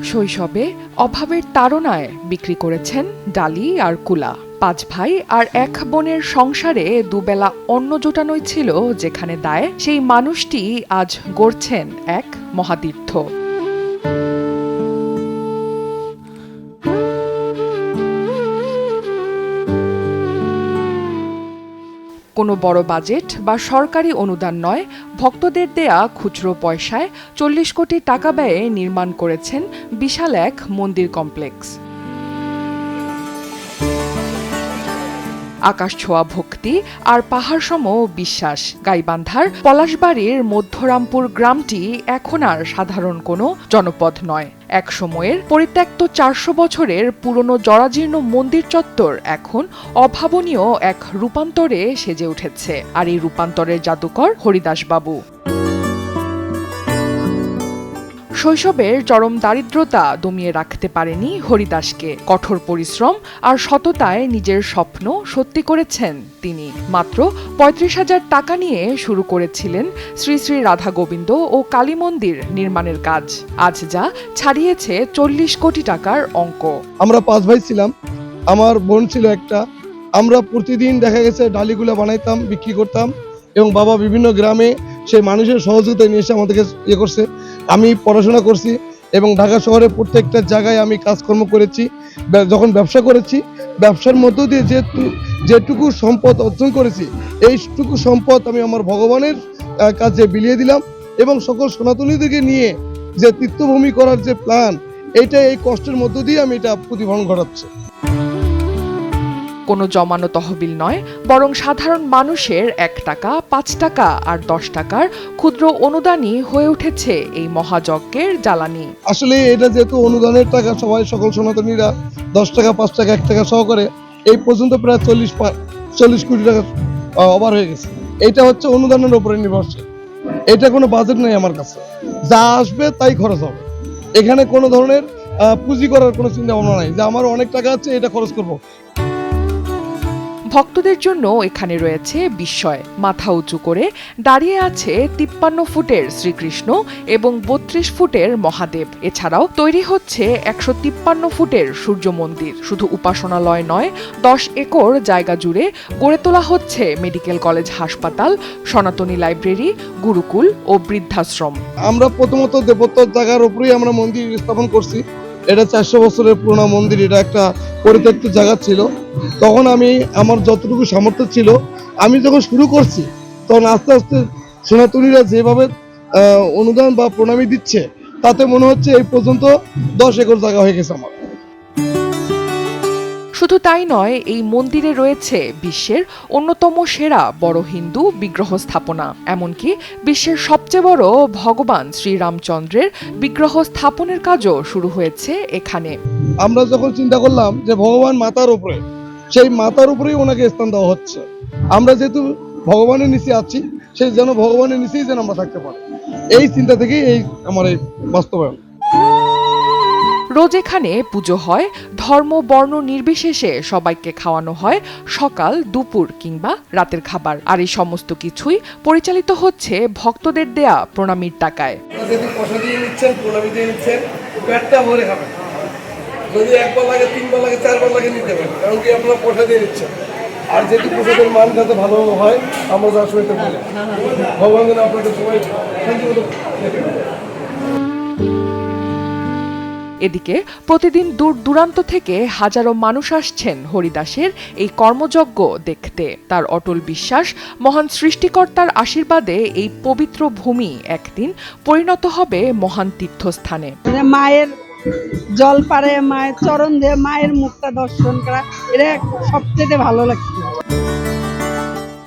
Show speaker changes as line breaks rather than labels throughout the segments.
শৈশবে অভাবের তাড়নায় বিক্রি করেছেন ডালি আর কুলা। 5 ভাই আর 1 বোনের সংসারে দুবেলা অন্ন জোটানোই ছিল যেখানে দায়, সেই মানুষটি আজ গড়ছেন এক মহাতীর্থ। কোনো বড় বাজেট বা সরকারি অনুদান নয়, ভক্তদের দেয়া খুচরো পয়সায় 40 কোটি টাকা ব্যয়ে নির্মাণ করেছেন বিশাল এক মন্দির কমপ্লেক্স। আকাশ ছোঁয়া ভক্তি আর পাহাড়সম বিশ্বাস। গাইবান্ধার পলাশবাড়ির মধ্যরামপুর গ্রামটি এখন আর সাধারণ কোনো জনপদ নয়। এক সময়ের পরিত্যক্ত 400 বছরের পুরনো জরাজীর্ণ মন্দির চত্বর এখন অভাবনীয় এক রূপান্তরে সেজে উঠেছে। আর এই রূপান্তরের জাদুকর হরিদাস বাবু। শৈশবের চরম দারিদ্রতা দমিয়ে রাখতে পারেনি হরিদাসকে। কঠোর পরিশ্রম আর সততায় নিজের স্বপ্ন সত্যি করেছেন তিনি। মাত্র 35,000 টাকা নিয়ে শুরু করেছিলেন শ্রী শ্রী রাধা গোবিন্দ ও কালী মন্দির নির্মাণের কাজ। আজ যা ছাড়িয়েছে 40 কোটি টাকার অঙ্ক।
আমরা 5 ভাই ছিলাম, আমার বোন ছিল একটা। আমরা প্রতিদিন দেখা গেছে ডালিগুলা বানাইতাম, বিক্রি করতাম, এবং বাবা বিভিন্ন গ্রামে সেই মানুষের সহযোগিতা নিয়ে এসে আমাদেরকে করছে। আমি পড়াশোনা করছি এবং ঢাকা শহরে প্রত্যেকটা জায়গায় আমি কাজকর্ম করেছি। যখন ব্যবসা করেছি, ব্যবসার মধ্য দিয়ে যেটুকু সম্পদ অর্জন করেছি, এইটুকু সম্পদ আমি আমার ভগবানের কাছে বিলিয়ে দিলাম এবং সকল সনাতনীদেরকে নিয়ে যে তীর্থভূমি করার যে প্ল্যান, এইটা এই কষ্টের মধ্য দিয়ে আমি এটা প্রতিফলন ঘটাচ্ছি।
কোনো জমানো তহবিল নয়, বরং সাধারণ মানুষের 1 টাকা, 5 টাকা আর 10 টাকার ক্ষুদ্র অনুদানই হয়ে উঠেছে এই মহাযজ্ঞের জ্বালানি।
আসলে এটা যেহেতু অনুদানের টাকা, সকল সনাতনীরা 10 টাকা, 5 টাকা, 1 টাকা সহকারে এই পর্যন্ত প্রায় 40 কোটি টাকা ওভার হয়ে গেছে। এটা হচ্ছে অনুদানের উপরে নির্ভরশীল। এটা কোনো বাজেট নেই আমার কাছে, যা আসবে তাই খরচ হবে। এখানে কোনো ধরনের পুঁজি করার কোনো চিন্তা ভাবনা নাই যে আমার অনেক টাকা আছে এটা খরচ করব।
ভক্তদের জন্য এখানে রয়েছে বিস্ময়। মাথা উঁচু করে দাঁড়িয়ে আছে 53 ফুটের শ্রীকৃষ্ণ এবং 32 ফুটের মহাদেব। এছাড়াও তৈরি হচ্ছে 153 ফুটের সূর্য মন্দির। শুধু উপাসনালয় নয়, 10 একর জায়গা জুড়ে গড়ে তোলা হচ্ছে মেডিকেল কলেজ, হাসপাতাল, সনাতনী লাইব্রেরি, গুরুকুল ও বৃদ্ধাশ্রম।
আমরা প্রথমত দেবতার জায়গার উপরেই আমরা মন্দির স্থাপন করছি। এটা 400 বছরের পুরনো মন্দির। এটা একটা পরিত্যক্ত জায়গা ছিল। তখন আমি আমার যতটুকু সামর্থ্য ছিল, আমি যখন শুরু করছি, তখন আস্তে আস্তে সনাতনীরা যেভাবে অনুদান বা প্রণামী দিচ্ছে, তাতে মনে হচ্ছে এই পর্যন্ত 10 একর জায়গা হয়ে গেছে আমার।
শুধু তাই নয়, এই মন্দিরে রয়েছে বিশ্বের অন্যতম সেরা বড় হিন্দু বিগ্রহ স্থাপনা। এমনকি বিশ্বের সবচেয়ে বড় ভগবান শ্রীরামচন্দ্রের বিগ্রহ স্থাপনের কাজও শুরু হয়েছে এখানে।
আমরা যখন চিন্তা করলাম যে ভগবান মাতার উপরে, সেই মাতার উপরেই ওনাকে স্থান দেওয়া হচ্ছে। আমরা যেহেতু ভগবানের নিচে আছি, সেই যেন ভগবানের নিচেই যেন আমরা থাকতে পারি, এই চিন্তা থেকেই এই আমার এই বাস্তবায়ন।
রোজ এখানে পুজো হয়, ধর্ম বর্ণ নির্বিশেষে সবাইকে খাওয়ানো হয় সকাল, দুপুর কিংবা রাতের খাবার। আর এই সমস্ত কিছুই পরিচালিত হচ্ছে ভক্তদের দেয়া প্রণামীর টাকায়।
যদি পয়সা দিয়ে নিচ্ছেন, প্রণামী দিয়ে নিচ্ছেন, পেটটা ভরে খাবেন। যদি 1 বার লাগে, 3 বার লাগে, 4 বার লাগে নিতে পারেন, কারণ কি আপনারা পয়সা দিয়ে নিচ্ছেন। আর যেহেতু প্রসাদের মান যাতে ভালো হয়, আমরা যার সহিত বলি ভগবান যেন আপনাদের সবাই শান্তিমতো।
এদিকে প্রতিদিন দূর দূরান্ত থেকে হাজারো মানুষ আসছেন হরিদাসের এই কর্মযজ্ঞ দেখতে। তার অটল বিশ্বাস, মহান সৃষ্টিকর্তার আশীর্বাদে এই পবিত্র ভূমি একদিন পরিণত হবে মহান তীর্থস্থানে।
মায়ের জল পারে, মায়ের চরণ দিয়ে মায়ের মুখটা দর্শন করা, এটা সবচেয়ে ভালো লাগছে।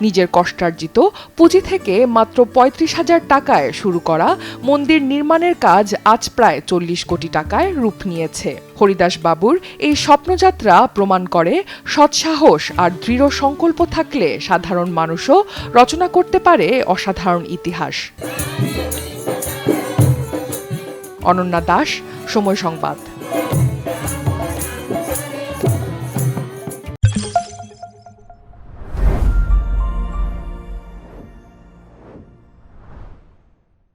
নিজের কষ্টার্জিত পুঁজি থেকে মাত্র 35,000 টাকায় শুরু করা মন্দির নির্মাণের কাজ আজ প্রায় 40 কোটি টাকায় রূপ নিয়েছে। হরিদাস বাবুর এই স্বপ্নযাত্রা প্রমাণ করে সৎসাহস আর দৃঢ় সংকল্প থাকলে সাধারণ মানুষও রচনা করতে পারে অসাধারণ ইতিহাস। অনন্যা দাস, সময় সংবাদ।